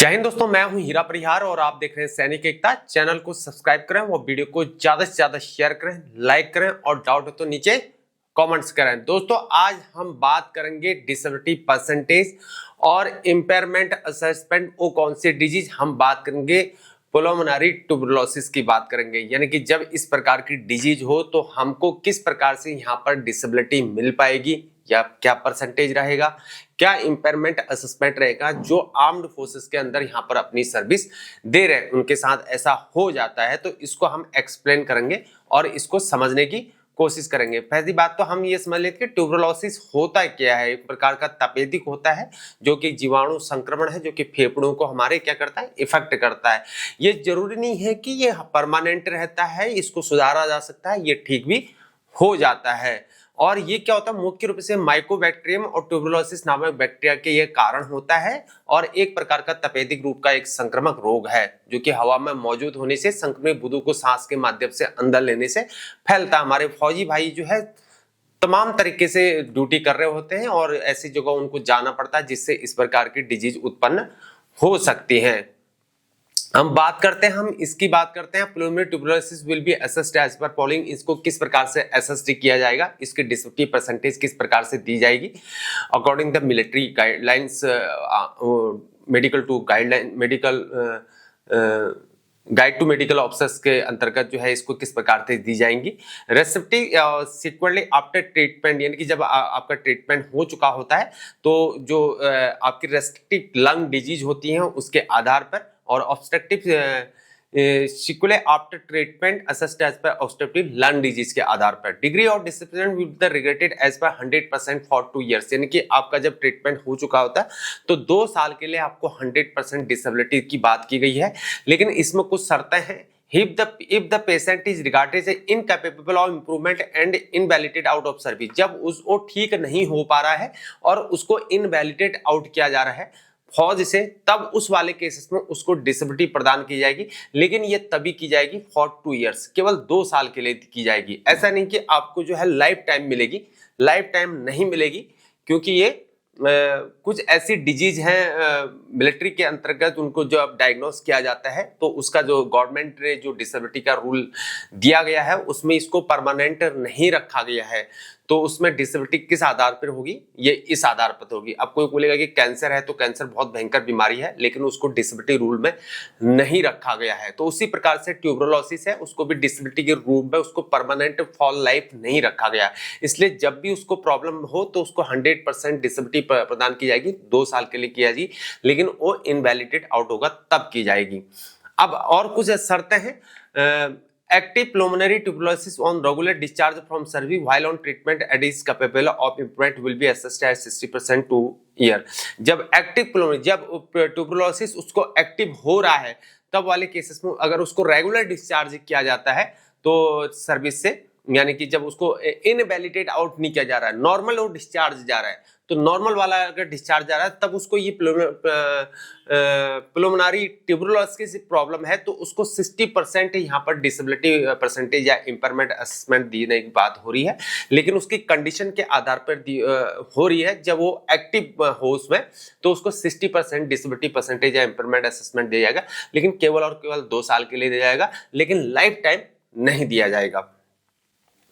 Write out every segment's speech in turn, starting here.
जय हिंद दोस्तों, मैं हूं हीरा परिहार और आप देख रहे हैं सैनिक एकता। चैनल को सब्सक्राइब करें और वीडियो को ज्यादा से ज्यादा शेयर करें, लाइक करें और डाउट हो तो नीचे कमेंट्स करें। दोस्तों आज हम बात करेंगे डिसेबिलिटी परसेंटेज और इम्पेयरमेंट असेसमेंट। वो कौन सी डिजीज हम बात करेंगे, पुल्मोनरी ट्यूबरकुलोसिस की बात करेंगे। यानी कि जब इस प्रकार की डिजीज हो तो हमको किस प्रकार से यहाँ पर डिसेबिलिटी मिल पाएगी या क्या परसेंटेज रहेगा, क्या इंपेयरमेंट असेसमेंट रहेगा। जो आर्म्ड फोर्सेस के अंदर यहाँ पर अपनी सर्विस दे रहे हैं उनके साथ ऐसा हो जाता है, तो इसको हम एक्सप्लेन करेंगे और इसको समझने की कोशिश करेंगे। पहली बात तो हम ये समझ लेते हैं कि ट्यूबरकुलोसिस होता क्या है। एक प्रकार का तपेदिक होता है जो कि जीवाणु संक्रमण है, जो कि फेफड़ों को हमारे क्या करता है, इफेक्ट करता है। ये जरूरी नहीं है कि ये परमानेंट रहता है, इसको सुधारा जा सकता है, ये ठीक भी हो जाता है। और ये क्या होता है, मुख्य रूप से माइकोबैक्टीरियम और ट्यूबरकुलोसिस नामक बैक्टीरिया के ये कारण होता है और एक प्रकार का तपेदिक रूप का एक संक्रामक रोग है जो कि हवा में मौजूद होने से, संक्रमित बूंदों को सांस के माध्यम से अंदर लेने से फैलता है। हमारे फौजी भाई जो है तमाम तरीके से ड्यूटी कर रहे होते हैं और ऐसी जगह उनको जाना पड़ता है जिससे इस प्रकार की डिजीज उत्पन्न हो सकती है। हम बात करते हैं, हम इसकी बात करते हैं pulmonary tuberculosis will be assessed as per following. इसको किस प्रकार से असेस्ड किया जाएगा, इसकी डिसेबिलिटी परसेंटेज किस प्रकार से दी जाएगी according the military guidelines, medical to guideline, medical guide to medical officers के अंतर्गत जो है इसको किस प्रकार से दी जाएंगी। रेस्पेक्टिव सिक्वेंटली आफ्टर ट्रीटमेंट, यानी कि जब आपका ट्रीटमेंट हो चुका होता है तो जो आपकी रेस्ट्रिक्टिव लंग डिजीज होती है उसके आधार पर, और obstructive subsequently after treatment assessed as per obstructive lung disease के आधार पर। Degree of disability will be regulated as per 100% for 2 years। यानी कि आपका जब ट्रीटमेंट हो चुका होता है तो 2 साल के लिए आपको 100% डिसेबिलिटी की बात की गई है। लेकिन इसमें कुछ शर्तें हैं। If the patient is regarded as incapable of improvement and invalidated out of service, जब वो ठीक नहीं हो पा रहा है और उसको इनवैलिडेट आउट किया जा रहा है फौज से, तब उस वाले केसेस में उसको डिसेबिलिटी प्रदान की जाएगी। लेकिन ये तभी की जाएगी फॉर 2 years, केवल 2 साल के लिए की जाएगी। ऐसा नहीं कि आपको जो है लाइफ टाइम मिलेगी, लाइफ टाइम नहीं मिलेगी, क्योंकि ये कुछ ऐसी डिजीज हैं मिलिट्री के अंतर्गत, उनको जो अब डायग्नोस किया जाता है तो उसका जो गवर्नमेंट ने जो डिसेबिलिटी का रूल दिया गया है उसमें इसको परमानेंट नहीं रखा गया है। तो उसमें डिसेबिलिटी किस आधार पर होगी, ये इस आधार पर होगी। अब कोई बोलेगा कि कैंसर है तो कैंसर बहुत भयंकर बीमारी है लेकिन उसको डिसेबिलिटी रूल में नहीं रखा गया है। तो उसी प्रकार से ट्यूबरकुलोसिस है, उसको भी डिसेबिलिटी के रूल में उसको परमानेंट फॉर लाइफ नहीं रखा गया। इसलिए जब भी उसको प्रॉब्लम हो तो उसको 100% डिसेबिलिटी प्रदान की जाएगी, 2 साल के लिए की जाएगी, लेकिन वो इनवैलिडेट आउट होगा तब की जाएगी। अब और कुछ शर्तें हैं। Active pulmonary tuberculosis on regular discharge from service while on treatment and is capable of improvement will be assessed as 60% to year। जब एक्टिव pulmonary, जब ट्यूबरकुलोसिस उसको एक्टिव हो रहा है तब वाले केसेस में अगर उसको रेगुलर डिस्चार्ज किया जाता है तो सर्विस से, यानी कि जब उसको इनवैलिडेट आउट नहीं किया जा रहा है, नॉर्मल वो डिस्चार्ज जा रहा है, तो नॉर्मल वाला अगर डिस्चार्ज जा रहा है तब उसको ये पुल्मोनरी ट्यूबरकुलोसिस प्रॉब्लम है तो उसको 60% यहाँ पर डिसेबिलिटी परसेंटेज या इंपेयरमेंट असेसमेंट देने की बात हो रही है। लेकिन उसकी कंडीशन के आधार पर हो रही है। जब वो एक्टिव हो उसमें तो उसको 60% डिसेबिलिटी परसेंटेज या इंपेयरमेंट असेसमेंट दिया जाएगा, लेकिन केवल और केवल 2 साल के लिए दिया जाएगा, लेकिन लाइफ टाइम नहीं दिया जाएगा।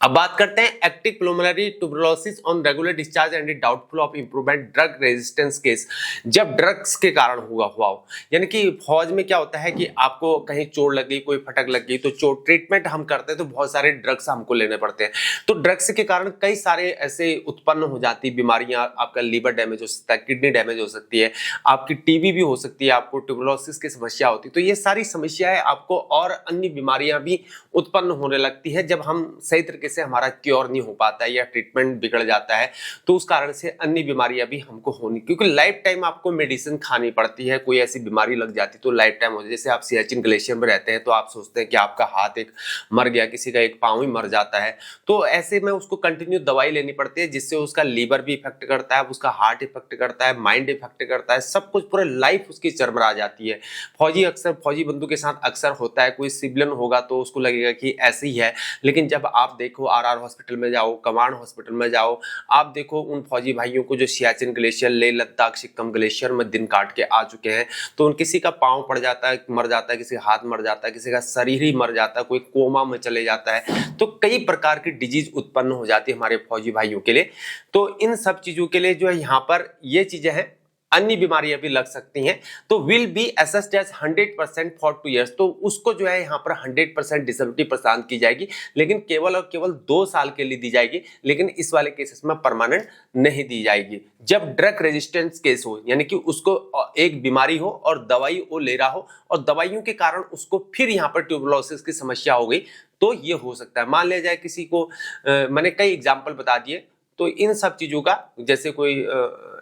अब बात करते हैं active pulmonary tuberculosis on regular discharge and doubtful of improvement drug resistance case. जब ड्रग्स के कारण हुआ हो, यानी कि फौज में क्या होता है कि आपको कहीं चोट लग गई, कोई फटक लग गई, तो चोट ट्रीटमेंट हम करते हैं तो बहुत सारे ड्रग्स हमको लेने पड़ते हैं। तो ड्रग्स के कारण कई सारे ऐसे उत्पन्न हो जाती बीमारियां, आपका लीवर डैमेज हो सकता है, किडनी डैमेज हो सकती है, आपकी टीबी भी हो सकती है, आपको ट्यूबरकुलोसिस की समस्या होती है। तो ये सारी समस्याएं आपको और अन्य बीमारियां भी उत्पन्न होने लगती है जब हम सही तरीके से हमारा क्योर नहीं हो पाता है या ट्रीटमेंट बिगड़ जाता है, तो उस कारण से अन्य बीमारियां भी हमको होनी, क्योंकि लाइफ टाइम आपको मेडिसिन खानी पड़ती है। कोई ऐसी बीमारी लग जाती तो लाइफ टाइम हो जाए। जैसे आप सियाचिन ग्लेशियर में रहते हैं तो आप सोचते हैं कि आपका हाथ एक मर गया, किसी का एक पांव ही मर जाता है, तो ऐसे में उसको कंटिन्यू दवाई लेनी पड़ती है जिससे उसका लीवर भी इफेक्ट करता है, उसका हार्ट इफेक्ट करता है, माइंड इफेक्ट करता है, सब कुछ पूरे लाइफ उसकी चरमरा जाती है। फौजी बंधु के साथ अक्सर होता है, कोई सिविलियन होगा तो उसको लगेगा कि ऐसे ही है, लेकिन जब आप देखो देखो RR हॉस्पिटल में जाओ, कमांड हॉस्पिटल में जाओ, आप देखो उन फौजी भाइयों को जो सियाचिन ग्लेशियर, लेह लद्दाख सिक्किम ग्लेशियर में दिन काट के आ चुके हैं, तो उन किसी का पाँव पड़ जाता है, मर जाता है, किसी का हाथ मर जाता है, किसी का शरीर ही मर जाता है, कोई कोमा में चले जाता है, तो कई प्रकार की डिजीज उत्पन्न हो जाती है हमारे फौजी भाइयों के लिए। तो इन सब चीजों के लिए जो है यहाँ पर ये चीजें हैं, अन्य बीमारियां भी लग सकती हैं, तो will be assessed as 100% for 2 years, तो उसको जो है यहाँ पर 100% डिसेबिलिटी प्रदान की जाएगी, लेकिन केवल और केवल 2 साल के लिए दी जाएगी, लेकिन इस वाले केसेस में परमानेंट नहीं दी जाएगी। जब ड्रग रेजिस्टेंस केस हो, यानी कि उसको एक बीमारी हो और दवाई वो ले रहा हो और दवाइयों के कारण उसको फिर यहाँ पर ट्यूबरकुलोसिस की समस्या हो गई, तो ये हो सकता है। मान लिया जाए किसी को मैंने कई एग्जाम्पल बता दिए, तो इन सब चीजों का, जैसे कोई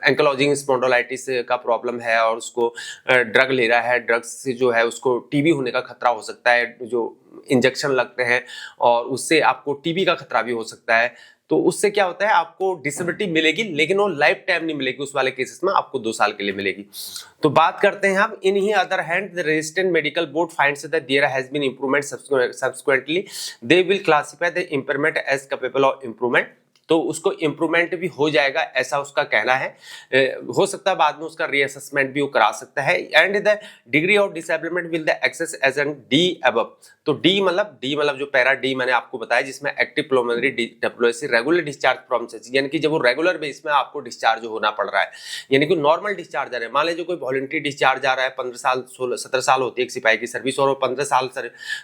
एंकलॉजिंग स्पॉन्डिलाइटिस का प्रॉब्लम है और उसको ड्रग ले रहा है, ड्रग्स से जो है उसको टीबी होने का खतरा हो सकता है, जो इंजेक्शन लगते हैं और उससे आपको टीबी का खतरा भी हो सकता है, तो उससे क्या होता है आपको डिसेबिलिटी मिलेगी, लेकिन वो लाइफ टाइम नहीं मिलेगी, उस वाले केसेस में आपको 2 साल के लिए मिलेगी। तो बात करते हैं हम in the other hand, the resistant medical board finds that there has been improvement subsequently, they will classify the improvement as capable of improvement, तो उसको इम्प्रूवमेंट भी हो जाएगा ऐसा उसका कहना है। हो सकता है बाद में उसका रीअसेसमेंट भी वो करा सकता है। And the degree of disablement will the access as in D above, तो डी मतलब जो पैरा डी मैंने आपको बताया, जिसमें active pulmonary defibrillation, regular discharge from chest, यानी कि जब वो रेगुलर बेस में आपको डिस्चार्ज होना पड़ रहा है, यानी कि नॉर्मल डिस्चार्ज आ रहा है। मान लीजिए कोई वॉलंटरी डिस्चार्ज आ रहा है, 15 साल 17 साल होती है एक सिपाही की सर्विस और वो 15 साल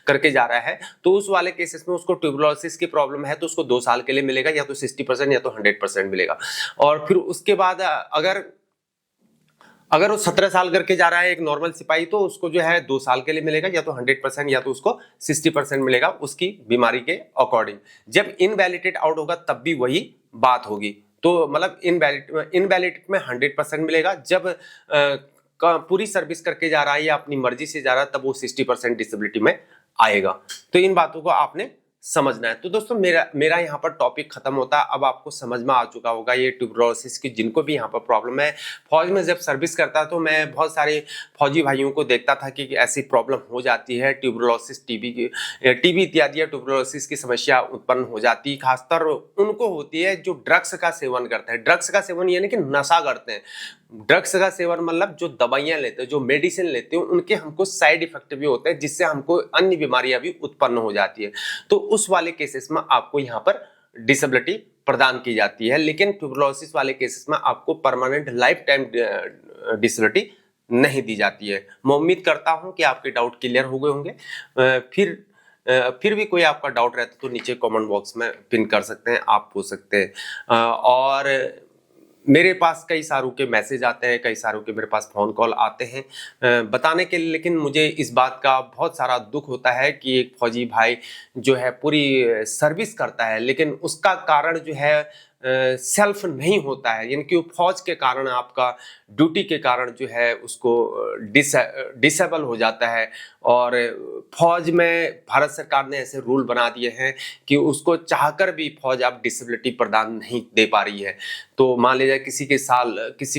करके जा रहा है, तो उस वाले केसेस में उसको ट्यूबरकुलोसिस की प्रॉब्लम है, तो उसको 2 साल के लिए मिलेगा, या तो 60% या तो 100% मिलेगा। और फिर उसके बाद अगर वो 17 साल करके जा रहा है एक नॉर्मल सिपाही, तो उसको जो है 2 साल के लिए मिलेगा, या तो 100% या तो उसको 60% मिलेगा उसकी बीमारी के अकॉर्डिंग। जब इनवैलिडेट आउट होगा तब भी वही बात होगी, तो मतलब इनवैलिड में 100% मिलेगा, जब पूरी सर्विस करके जा रहा है या अपनी मर्जी से जा रहा है तब वो 60% डिसेबिलिटी में आएगा। तो इन बातों को आपने समझना है। तो दोस्तों मेरा यहाँ पर टॉपिक खत्म होता है। अब आपको समझ में आ चुका होगा ये ट्यूबरकुलोसिस की जिनको भी यहाँ पर प्रॉब्लम है। फौज में जब सर्विस करता तो मैं बहुत सारे फौजी भाइयों को देखता था कि ऐसी प्रॉब्लम हो जाती है, ट्यूबरकुलोसिस, टीबी इत्यादि ट्यूबरकुलोसिस की समस्या उत्पन्न हो जाती है। खासकर उनको होती है जो ड्रग्स का सेवन करते हैं। ड्रग्स का सेवन यानी कि नशा करते हैं। ड्रग्स का सेवन मतलब जो दवाइयां लेते हैं, जो मेडिसिन लेते हैं, उनके हमको साइड इफेक्ट भी होते हैं, जिससे हमको अन्य बीमारियां भी उत्पन्न हो जाती है। तो उस वाले केसेस में आपको यहाँ पर डिसेबिलिटी प्रदान की जाती है, लेकिन ट्यूबरकुलोसिस वाले केसेस में आपको परमानेंट लाइफ टाइम डिसेबिलिटी नहीं दी जाती है। मैं उम्मीद करता हूं कि आपके डाउट क्लियर हो गए होंगे। फिर भी कोई आपका डाउट रहता तो नीचे कमेंट बॉक्स में पिन कर सकते हैं, आप पूछ सकते हैं। और मेरे पास कई सारों के मैसेज आते हैं, कई सारों के मेरे पास फोन कॉल आते हैं बताने के लिए, लेकिन मुझे इस बात का बहुत सारा दुख होता है कि एक फौजी भाई जो है पूरी सर्विस करता है, लेकिन उसका कारण जो है सेल्फ नहीं होता है, यानी कि वो फौज के कारण, आपका ड्यूटी के कारण जो है उसको डिसेबल हो जाता है। और फौज में भारत सरकार ने ऐसे रूल बना दिए हैं कि उसको चाहकर भी फौज अब डिसेबिलिटी प्रदान नहीं दे पा रही है। तो मान लीजिए किसी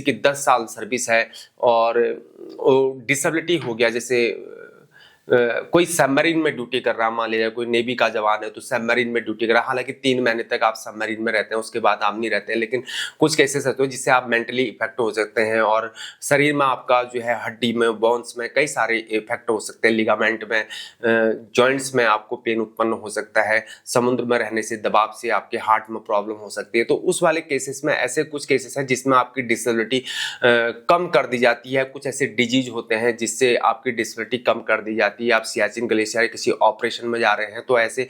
की 10 साल सर्विस है और डिसेबिलिटी हो गया, जैसे कोई सबमरीन में ड्यूटी कर रहा, मान लीजिए कोई नेवी का जवान है तो सबमरीन में ड्यूटी कर रहा, हालांकि 3 महीने तक आप सबमरीन में रहते हैं, उसके बाद आप नहीं रहते हैं, लेकिन कुछ केसेस होते हैं जिससे आप मेंटली इफेक्ट हो सकते हैं और शरीर में आपका जो है हड्डी में, बोन्स में कई सारे इफेक्ट हो सकते हैं, लिगामेंट में, जॉइंट्स में आपको पेन उत्पन्न हो सकता है, समुद्र में रहने से दबाव से आपके हार्ट में प्रॉब्लम हो सकती है। तो उस वाले केसेस में ऐसे कुछ केसेस हैं जिसमें आपकी डिसेबिलिटी कम कर दी जाती है। कुछ ऐसे डिजीज होते हैं जिससे आपकी डिसेबिलिटी कम कर दी जाती है। आप सियाचिन ग्लेशियर किसी ऑपरेशन में जा रहे हैं तो ऐसे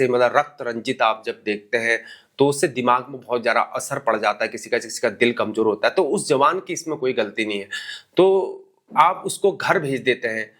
मतलब रक्त रंजित आप जब देखते हैं तो उससे दिमाग में बहुत ज़्यादा असर पड़ जाता है, किसी का दिल कमजोर होता है, तो उस जवान की इसमें कोई गलती नहीं है, तो आप उसको घर भेज देते हैं,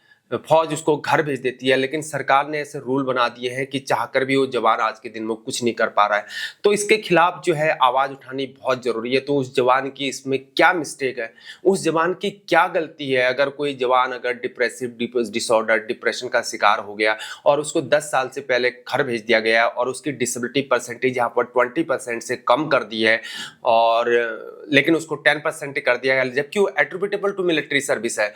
फौज उसको घर भेज देती है। लेकिन सरकार ने ऐसे रूल बना दिए हैं कि चाहकर भी वो जवान आज के दिन में कुछ नहीं कर पा रहा है, तो इसके खिलाफ जो है आवाज उठानी बहुत जरूरी है। तो उस जवान की इसमें क्या मिस्टेक है, उस जवान की क्या गलती है? अगर कोई जवान अगर डिप्रेसिव डिसऑर्डर, डिप्रेशन का शिकार हो गया और उसको 10 साल से पहले घर भेज दिया गया और उसकी डिसेबिलिटी परसेंटेज यहाँ पर 20% से कम कर दी है, और लेकिन उसको 10% कर दिया गया, जबकि वो एट्रिब्यूटेबल टू मिलिट्री सर्विस है,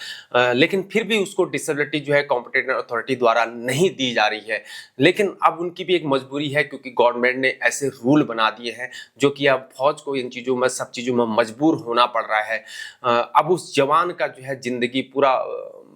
लेकिन फिर भी उसको डिसेबिलिटी डिसेबिलिटी जो है कॉम्पिटेंट अथॉरिटी द्वारा नहीं दी जा रही है। लेकिन अब उनकी भी एक मजबूरी है, क्योंकि गवर्नमेंट ने ऐसे रूल बना दिए हैं जो कि अब फौज को इन चीज़ों में, सब चीज़ों में मजबूर होना पड़ रहा है। अब उस जवान का जो है जिंदगी पूरा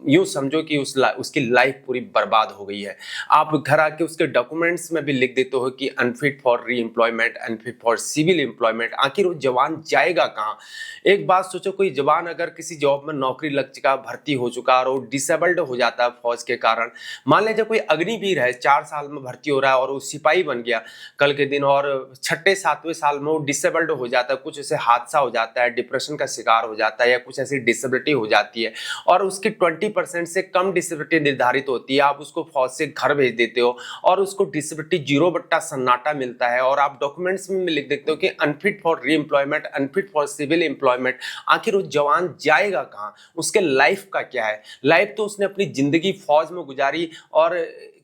यूं समझो कि उसकी लाइफ पूरी बर्बाद हो गई है। आप घर आके उसके डॉक्यूमेंट्स में भी लिख देते हो कि unfit for reemployment, unfit for civil employment. आखिर वो जवान जाएगा कहाँ? एक बात सोचो, कोई जवान अगर किसी जॉब में नौकरी लग चुका, भर्ती हो चुका और वो डिसेबल्ड हो जाता है फौज के कारण, मान लीजिए कोई अग्निवीर है, 4 साल में भर्ती हो रहा है और वो सिपाही बन गया कल के दिन, और 6-7वें साल में वो डिसेबल्ड हो जाता है, कुछ ऐसे हादसा हो जाता है, डिप्रेशन का शिकार हो जाता है या कुछ ऐसी डिसेबिलिटी हो जाती है और उसकी 20% से कम डिसेबिलिटी निर्धारित होती है, आप उसको फौज से घर भेज देते हो और उसको डिसेबिलिटी 0 सन्नाटा मिलता है और आप डॉक्यूमेंट्स में लिख देते हो कि unfit for reemployment, unfit for civil employment. आखिर वो जवान जाएगा कहाँ? उसके लाइफ का क्या है? लाइफ तो उसने अपनी जिंदगी फौज में गुजारी, और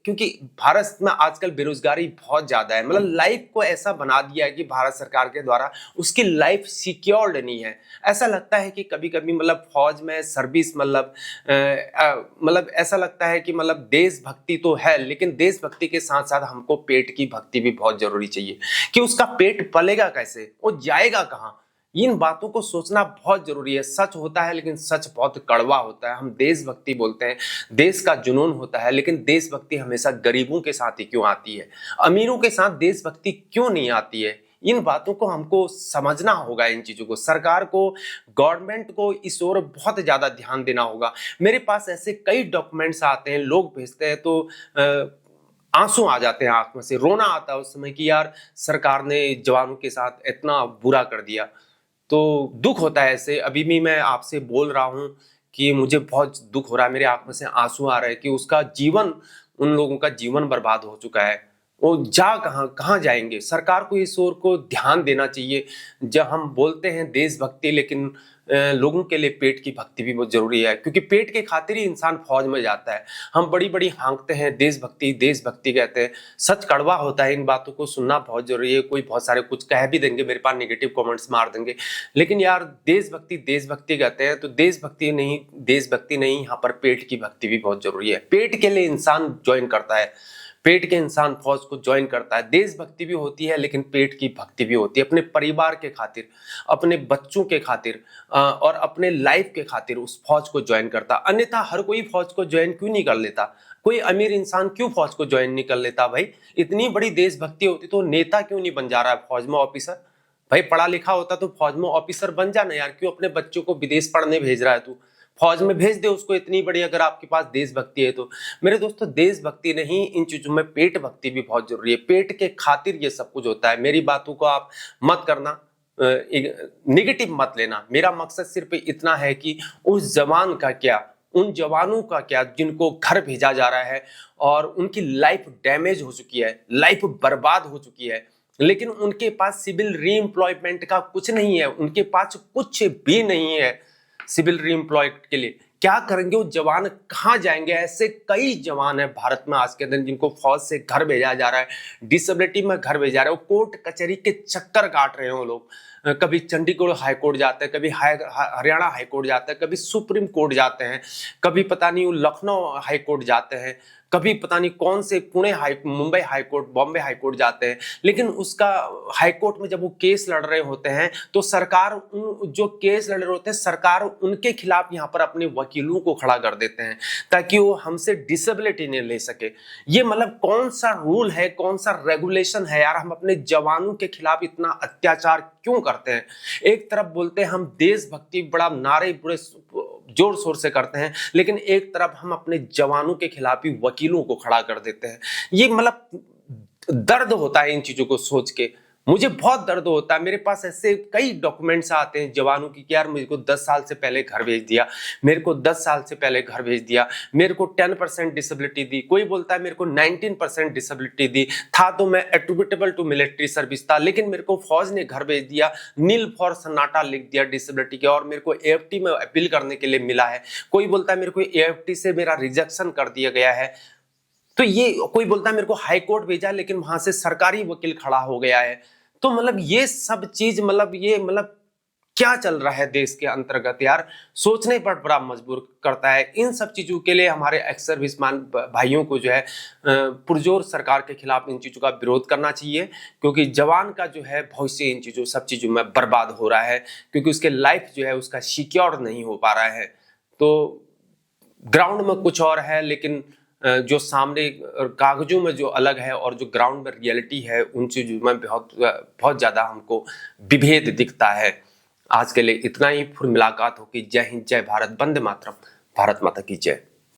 क्योंकि भारत में आजकल बेरोजगारी बहुत ज्यादा है, मतलब लाइफ को ऐसा बना दिया है कि भारत सरकार के द्वारा उसकी लाइफ सिक्योर्ड नहीं है। ऐसा लगता है कि कभी कभी मतलब फौज में सर्विस मतलब ऐसा लगता है कि मतलब देशभक्ति तो है, लेकिन देशभक्ति के साथ साथ हमको पेट की भक्ति भी बहुत जरूरी चाहिए कि उसका पेट पलेगा कैसे, वो जाएगा कहाँ। इन बातों को सोचना बहुत जरूरी है। सच होता है लेकिन सच बहुत कड़वा होता है। हम देशभक्ति बोलते हैं, देश का जुनून होता है, लेकिन देशभक्ति हमेशा गरीबों के साथ ही क्यों आती है? अमीरों के साथ देशभक्ति क्यों नहीं आती है? इन बातों को हमको समझना होगा। इन चीजों को सरकार को, गवर्नमेंट को इस ओर बहुत ज्यादा ध्यान देना होगा। मेरे पास ऐसे कई डॉक्यूमेंट्स आते हैं, लोग भेजते हैं तो आंसू आ जाते हैं आंख में से, रोना आता है उस समय कि यार सरकार ने जवानों के साथ इतना बुरा कर दिया। तो दुख होता है ऐसे। अभी भी मैं आपसे बोल रहा हूं कि मुझे बहुत दुख हो रहा है, मेरे आंख में से आंसू आ रहे हैं कि उसका जीवन, उन लोगों का जीवन बर्बाद हो चुका है। वो जा कहाँ जाएंगे? सरकार को इस ओर को ध्यान देना चाहिए। जब हम बोलते हैं देशभक्ति, लेकिन लोगों के लिए पेट की भक्ति भी बहुत जरूरी है, क्योंकि पेट के खातिर ही इंसान फौज में जाता है। हम बड़ी बड़ी हाँकते हैं देशभक्ति देशभक्ति कहते हैं, सच कड़वा होता है। इन बातों को सुनना बहुत जरूरी है। कोई बहुत सारे कुछ कह भी देंगे, मेरे पास नेगेटिव कमेंट्स मार देंगे, लेकिन यार देशभक्ति देशभक्ति कहते हैं तो देशभक्ति नहीं, यहाँ पर पेट की भक्ति भी बहुत जरूरी है। पेट के लिए इंसान ज्वाइन करता है, पेट के इंसान फौज को ज्वाइन करता है। देशभक्ति भी होती है लेकिन पेट की भक्ति भी होती है, अपने परिवार के खातिर, अपने बच्चों के खातिर और अपने लाइफ के खातिर उस फौज को ज्वाइन करता। अन्यथा हर कोई फौज को ज्वाइन क्यों नहीं कर लेता? कोई अमीर इंसान क्यों फौज को ज्वाइन नहीं कर लेता? भाई इतनी बड़ी देशभक्ति होती तो नेता क्यों नहीं बन जा रहा है फौज में ऑफिसर? भाई पढ़ा लिखा होता तो फौज में ऑफिसर बन जाना यार। क्यों अपने बच्चों को विदेश पढ़ने भेज रहा है तू? फौज में भेज दे उसको, इतनी बड़ी अगर आपके पास देशभक्ति है तो। मेरे दोस्तों देशभक्ति नहीं, इन चीजों में पेट भक्ति भी बहुत जरूरी है। पेट के खातिर ये सब कुछ होता है। मेरी बातों को आप मत करना, निगेटिव मत लेना। मेरा मकसद सिर्फ इतना है कि उस जवान का क्या, उन जवानों का क्या जिनको घर भेजा जा रहा है और उनकी लाइफ डैमेज हो चुकी है, लाइफ बर्बाद हो चुकी है, लेकिन उनके पास सिविल री एम्प्लॉयमेंट का कुछ नहीं है, उनके पास कुछ भी नहीं है सिविल री एम्प्लॉयड के लिए। क्या करेंगे वो जवान? कहाँ जाएंगे? ऐसे कई जवान है भारत में आज के दिन जिनको फौज से घर भेजा जा रहा है, डिसेबिलिटी में घर भेजा रहा है। वो कोर्ट कचहरी के चक्कर काट रहे हैं वो लोग। कभी चंडीगढ़ हाई कोर्ट जाते हैं, कभी हरियाणा हाई कोर्ट जाते हैं, कभी सुप्रीम कोर्ट जाते हैं, कभी पता नहीं वो लखनऊ हाई कोर्ट जाते हैं, कभी पता नहीं कौन से Mumbai high court, Bombay high court जाते हैं। लेकिन उसका हाई कोर्ट में जब वो केस लड़ रहे होते हैं तो सरकार, जो केस लड़ रहे होते हैं, सरकार उनके खिलाफ यहाँ पर अपने वकीलों को खड़ा कर देते हैं ताकि वो हमसे डिसेबिलिटी नहीं ले सके। ये मतलब कौन सा रूल है, कौन सा रेगुलेशन है यार? हम अपने जवानों के खिलाफ इतना अत्याचार क्यों करते हैं? एक तरफ बोलते हैं हम देशभक्ति, बड़ा नारे बड़े जोर शोर से करते हैं, लेकिन एक तरफ हम अपने जवानों के खिलाफ ही वकीलों को खड़ा कर देते हैं। ये मतलब दर्द होता है इन चीजों को सोच के, मुझे बहुत दर्द होता है। मेरे पास ऐसे कई डॉक्यूमेंट्स आते हैं जवानों की कि यार मेरे को 10 साल से पहले घर भेज दिया, मेरे को 10 साल से पहले घर भेज दिया, मेरे को 10% डिसेबिलिटी दी, कोई बोलता है मेरे को 19% डिसेबिलिटी दी था तो मैं एट्रिब्यूटेबल टू मिलिट्री सर्विस था, लेकिन मेरे को फौज ने घर भेज दिया, नील फॉर सन्नाटा लिख दिया डिसेबिलिटी के, और मेरे को एएफटी में अपील करने के लिए मिला है। कोई बोलता है मेरे को एएफटी से मेरा रिजेक्शन कर दिया गया है। तो ये कोई बोलता है मेरे को हाई कोर्ट भेजा लेकिन वहां से सरकारी वकील खड़ा हो गया है। तो मतलब ये सब चीज मतलब क्या चल रहा है देश के अंतर्गत यार, सोचने पर बड़ा मजबूर करता है। इन सब चीजों के लिए हमारे एक्स सर्विसमैन भाइयों को जो है पुरजोर सरकार के खिलाफ इन चीजों का विरोध करना चाहिए, क्योंकि जवान का जो है भविष्य इन चीजों सब चीजों में बर्बाद हो रहा है, क्योंकि उसके लाइफ जो है उसका सिक्योर नहीं हो पा रहा है। तो ग्राउंड में कुछ और है, लेकिन जो सामने कागजों में जो अलग है और जो ग्राउंड में रियलिटी है उन चीजों में बहुत ज्यादा हमको विभेद दिखता है। आज के लिए इतना ही, फिर मुलाकात होगी। जय हिंद, जय भारत, वंदे मातरम, भारत माता की जय।